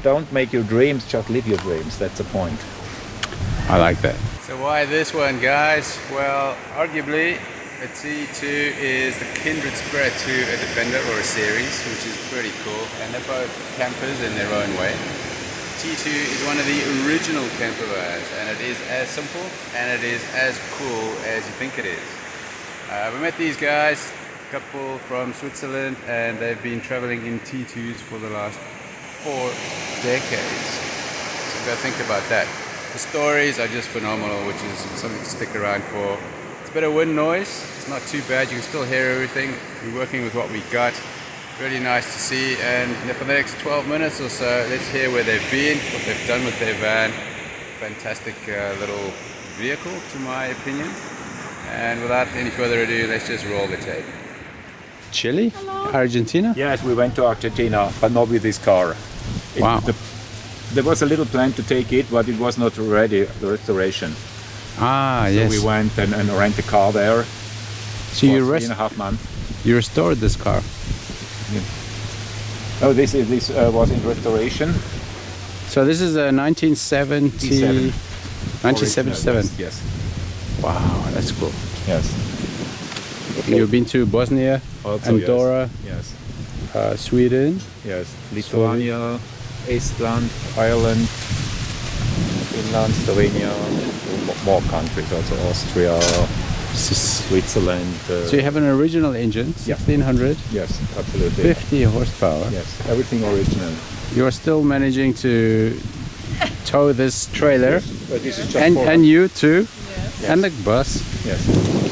don't make your dreams, just live your dreams. That's the point. I like that. So why this one, guys? Well, arguably a T2 is the kindred spirit to a Defender or a Series, which is pretty cool, and they're both campers in their own way. T2 is one of the original camper vans, and it is as simple and it is as cool as you think it is. We met these guys, a couple from Switzerland, and they've been traveling in T2s for the last 4 decades. So go think about that. The stories are just phenomenal, which is something to stick around for. It's a bit of wind noise, it's not too bad, you can still hear everything. We're working with what we got. Really nice to see, and for the next 12 minutes or so, let's hear where they've been, what they've done with their van. Fantastic little vehicle, to my opinion. And without any further ado, let's just roll the tape. Chile? Hello. Argentina? Yes, we went to Argentina, but not with this car. Wow. There was a little plan to take it, but it was not ready, the restoration. Ah, so yes. we went and rent a car there So for 3.5 months. You restored this car? Oh, this was in restoration. So this is a 1977. Original, yes. Wow, that's cool. Yes. Okay. You've been to Bosnia, Also, Andorra, yes. Sweden. Yes. Lithuania, Iceland, Ireland, Finland, Slovenia, more countries, also Austria, Switzerland. So you have an original engine, 1600. Yes, absolutely. 50 horsepower. Yes, everything original. You are still managing to tow this trailer, But this is just and you too, Yes. and the bus. Yes.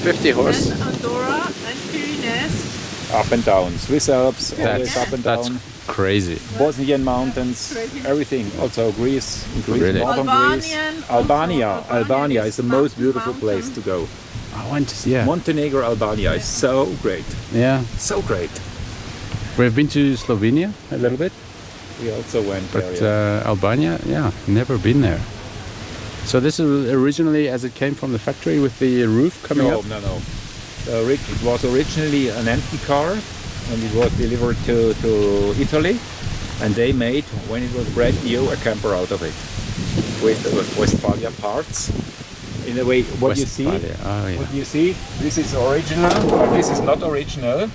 50 horse. And Andorra and Tunis. Up and down. Swiss Alps, always That's, up and that's down. crazy. Bosnian mountains, Crazy. everything. Also Greece, Really? northern Greece. Albanian, Albania. also. Albania is the most beautiful Mountain. place to go. I want to see. Yeah. Montenegro, Albania is so great. Yeah. So great. We've been to Slovenia a little bit, We also went but there. Albania, yeah, never been there. So this is originally as it came from the factory with the roof coming No, up? no, no. It was originally an empty car, and it was delivered to Italy, and they made, when it was brand new, a camper out of it with Westphalia parts. In a way, what you see, Westphalia. Oh, yeah. what you see, this is original, but this is not original.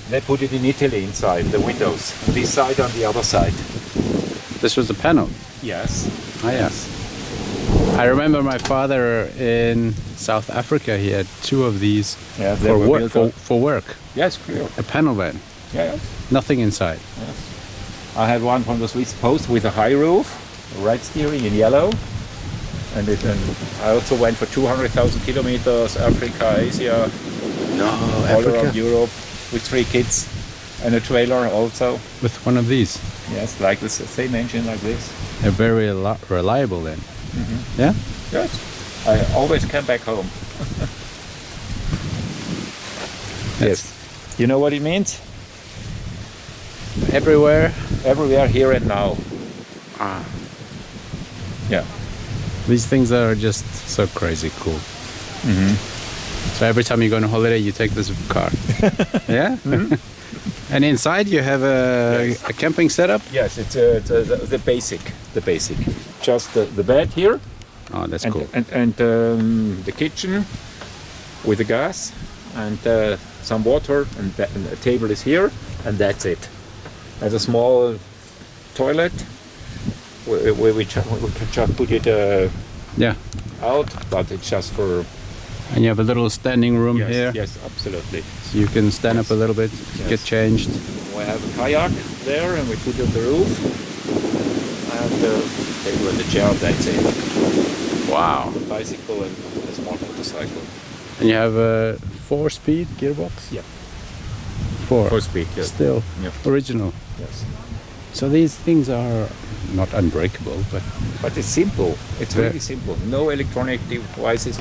They put it in Italy inside the windows, this side and the other side. This was the panel. Yes. Ah, yes. I remember my father in South Africa. He had 2 of these Yeah, they for were work. built For, up. for work, Yes, clear. a panel van, Yeah, yeah. nothing inside. Yes. I had one from the Swiss Post with a high roof, red steering in yellow. And I also went for 200,000 kilometers, Africa, Asia, No, all around Europe with 3 kids and a trailer also. with one of these. Yes, like this, same engine like this. They're very reliable then. Yeah. Yes, I always come back home. Yes. You know what it means? Everywhere. Everywhere, here and now. Ah. Yeah. These things are just so crazy cool. So every time you go on a holiday, you take this car. Yeah. And inside you have a camping setup. Yes, it's the basic. Just the bed here. Oh, that's and, cool. And the kitchen with the gas and some water, and the table is here, and that's it. There's a small toilet where we can just put it Yeah. out, but it's just for... And you have a little standing room Yes, here. yes, absolutely. So you can stand up a little bit, Yes. get changed. We have a kayak there, and we put it on the roof, and the table and the chair, that's it. Wow. The bicycle and a small motorcycle. And you have a 4-speed gearbox? Yeah. 4. 4-speed, yes. Still Yeah. original. Yes. So these things are not unbreakable, but But it's simple. It's Yeah. really simple. No electronic devices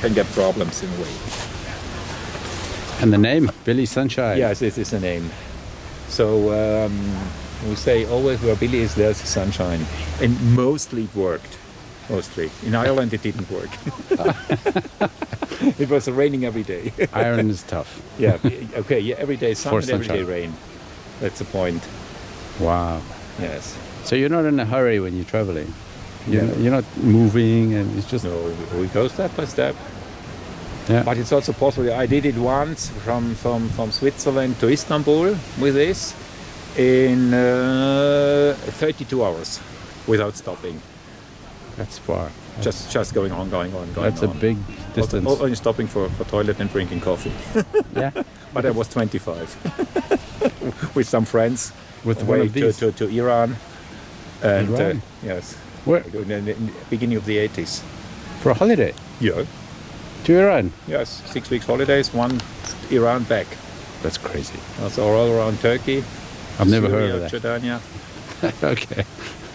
can get problems in a way. and the name Billy Sunshine. Yes, this is the name. So we say always where Billy is, there's sunshine. And mostly it worked. Mostly. In Ireland it didn't work. It was raining every day. Iron is tough. Yeah. Okay. Yeah. Every day sun For and every day sunshine. rain. That's the point. Wow. Yes. So you're not in a hurry when you're traveling. No. You're not moving, and it's just No, we go step by step. yeah. But it's also possible. I did it once from Switzerland to Istanbul with this in 32 hours without stopping. That's far. Just going on. That's a big distance. Only stopping for toilet and drinking coffee. Yeah. But I was 25 with some friends With on one way of these. to Iran. And Iran? yes, Where? in the beginning of the 80s. For a holiday Yeah. to Iran. Yes, 6 weeks holidays, one Iran back. That's crazy. Also all around Turkey. I've never Syria, heard of that. Jordania. Okay.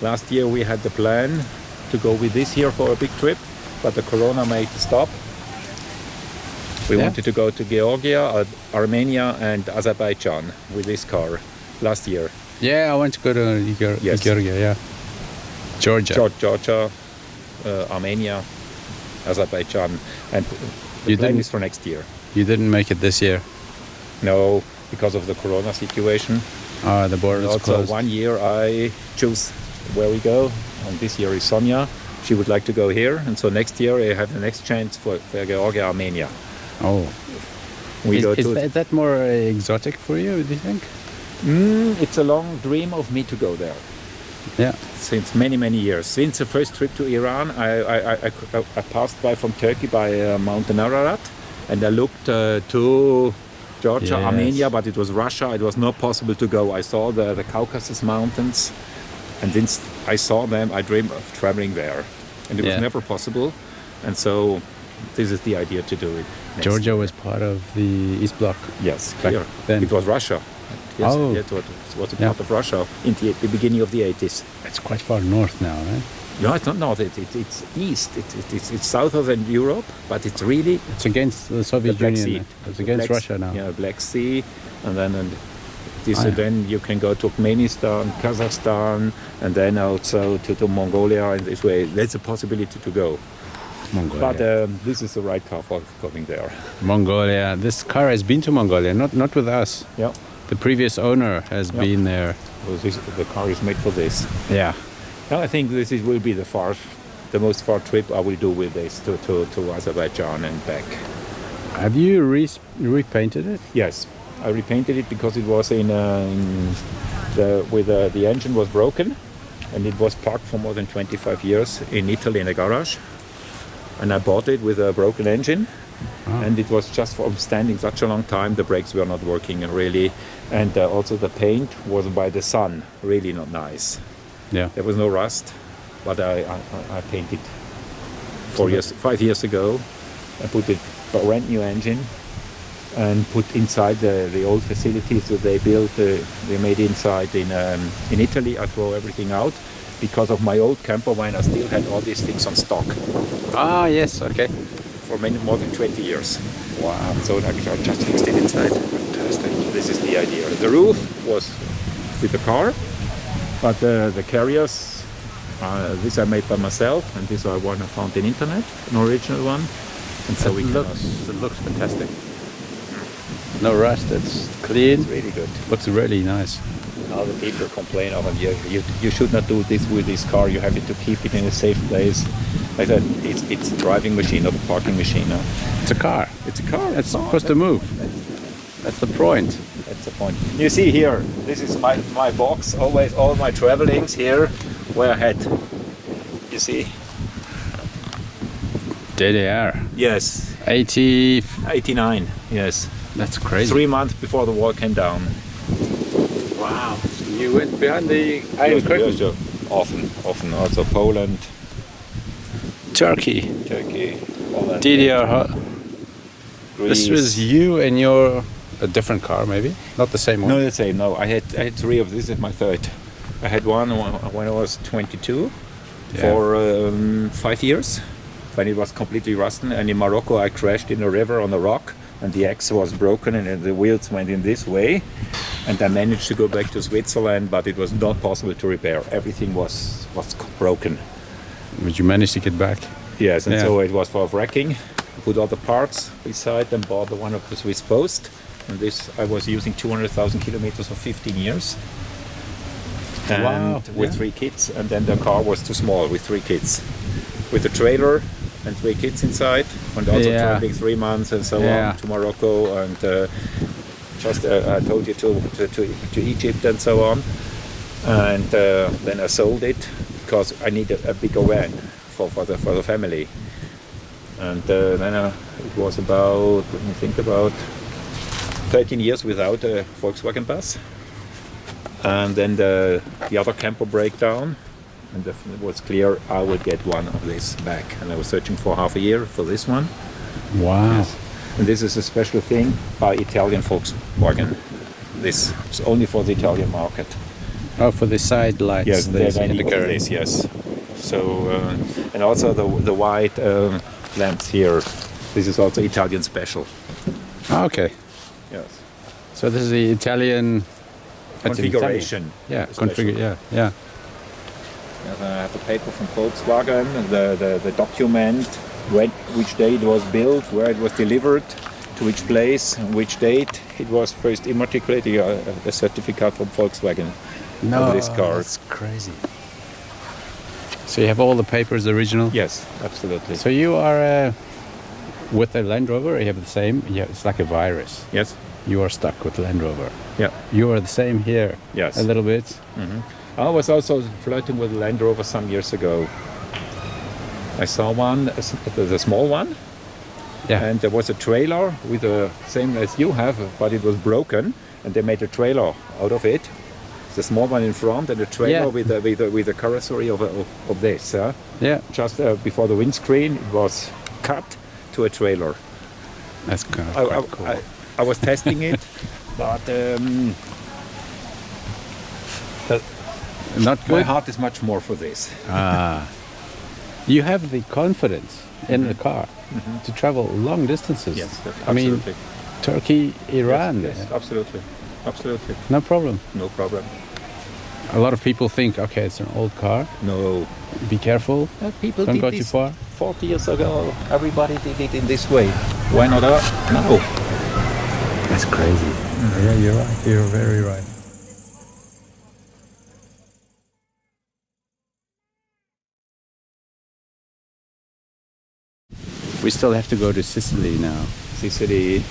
Last year we had the plan to go with this here for a big trip, but the Corona made the stop. We Yeah. wanted to go to Georgia, Armenia and Azerbaijan with this car last year. Yeah, I want to go to Yes. Georgia. Yeah. Georgia. Georgia, Armenia, Azerbaijan, and the You plan didn't- is for next year. You didn't make it this year. No, because of the Corona situation. The border is Also, closed. 1 year I choose where we go, and this year is Sonia. She would like to go here, and so next year I have the next chance for Georgia, Armenia. Oh. We go to. Is that more exotic for you? Do you think? It's a long dream of me to go there Yeah. since many years. Since the first trip to Iran, I passed by from Turkey by Mountain Ararat, and I looked to Georgia, Yes. Armenia, but it was Russia. It was not possible to go. I saw the Caucasus Mountains, and since I saw them, I dreamed of traveling there, and it Yeah. was never possible. And so, this is the idea to do it. next Georgia year. was part of the East Bloc. Yes, back clear. then. It was Russia. Yes, Oh. it was a Yeah. part of Russia in the beginning of the 80s. It's quite far north now, right? No, it's not north. It's east. It's south of Europe, but it's really It's against the the Soviet Black Union. Sea. Now. It's The against Black- Russia now. Yeah, Black Sea, and then this. Ah, yeah. Then you can go to Turkmenistan, Kazakhstan, and then also to Mongolia. In this way, there's a possibility to go. Mongolia. But this is the right car for going there. Mongolia. This car has been to Mongolia, not with us. Yeah. The previous owner has Yeah. been there. Well, the car is made for this. Yeah. Now I think will be the most far trip I will do with this to Azerbaijan and back. Have you repainted it? Yes, I repainted it because it was the engine was broken, and it was parked for more than 25 years in Italy in a garage. And I bought it with a broken engine, and it was just from standing such a long time. The brakes were not working really, and also the paint was by the sun, really not nice. Yeah. There was no rust, but I painted 5 years ago. I put a brand new engine and put inside the old facilities that they built. They made inside in Italy. I throw everything out because of my old camper van. I still had all these things on stock Ah, yes. Okay. for more than 20 years. Wow. So I just fixed it inside. Fantastic. This is the idea. The roof was with the car, but the carriers, this I made by myself, and this I found in internet, an original one. And so It looks fantastic. No rust. It's clean. It's really good. Looks really nice. Now the people complain of you should not do this with this car. You have to keep it in a safe place. I said it's a driving machine, not a parking machine. No? It's a car. It's a car. It's supposed to move. That's the point. That's the point. You see here, this is my box. Always all my travelings here were I had. You see? DDR. Yes. 80. 89. Yes. That's crazy. 3 months before the wall came down. Wow. You went behind the Iron Curtain. Yes, often also Poland, Turkey. Turkey, Holland, DDR. Greece. This was you and a different car, maybe? Not the same one? No, the same. No, I had 3 of these. This is my third. I had one when I was 22 for 5 years, when it was completely rusted. And in Morocco, I crashed in a river on a rock, and the axe was broken, and the wheels went in this way. And I managed to go back to Switzerland, but it was not possible to repair. Everything was broken. But you managed to get back. Yes, and Yeah. so it was for wrecking. Put all the parts beside and bought one of the Swiss Post. And this I was using 200,000 kilometers for 15 years. and Wow, with yeah. 3 kids, and then the car was too small with 3 kids, with a trailer and 3 kids inside, and also Yeah. traveling 3 months and so Yeah. on to Morocco, and just I told you to Egypt and so on, and then I sold it because I needed a bigger van for the family, and then it was about, let me think, about 13 years without a Volkswagen bus. And then the other camper broke down, and it was clear I would get one of this back. And I was searching for half a year for this one. Wow. And this is a special thing by Italian Volkswagen. This is only for the Italian market. Oh, for the side lights. Yes, they they need indicate. this, yes. So, and also the white lamps here. This is also Italian special. Oh, okay. Yes. So this is the Italian that's in Configuration. Italian. Yeah, Special. configure. Yeah, yeah. Yes, I have a paper from Volkswagen, the document, which date it was built, where it was delivered, to which place, which date it was first immatriculated, a certificate from Volkswagen of this car. That's crazy. So you have all the papers original? Yes, absolutely. So you are with the Land Rover, you have the same? Yeah, it's like a virus. Yes, You are stuck with Land Rover. yeah, You are the same here. yes. A little bit. I was also flirting with Land Rover some years ago. I saw one, the small one, Yeah. and there was a trailer with the same as you have, but it was broken, and they made a trailer out of it. The small one in front and a trailer Yeah. with the carrossery of this. Yeah. Just before the windscreen, it was cut to a trailer. That's kind of I, quite cool. I was testing it, but Not my good. heart is much more for this. You have the confidence in the car to travel long distances. Yes, I mean, absolutely. Turkey, Iran, Yes, absolutely, absolutely, no problem. no problem. A lot of people think, okay, it's an old car. No, Be careful. people Don't did go this too far. 40 years ago. Everybody did it in this way. Why not us? No. That's crazy. Yeah, you're right. You're very right. We still have to go to Sicily now. Sicily,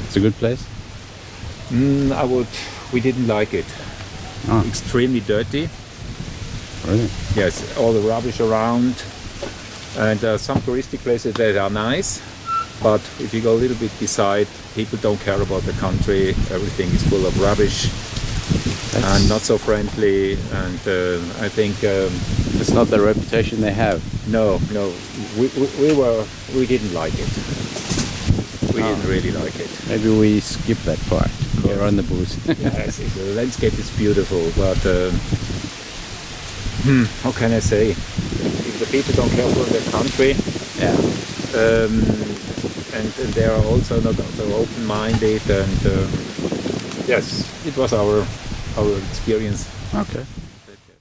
It's a good place. we didn't like it. Oh, Extremely dirty. really? Yes, all the rubbish around, and some touristic places that are nice, but if you go a little bit beside, people don't care about the country. Everything is full of rubbish and not so friendly. And I think It's not the reputation they have. no, we didn't like it. We didn't really like it. Maybe we skip that part. Go around the booth. Yes, the landscape is beautiful, but how can I say? If the people don't care for their country, Yeah. and they are also not so open-minded, and yes, it was our experience. Okay.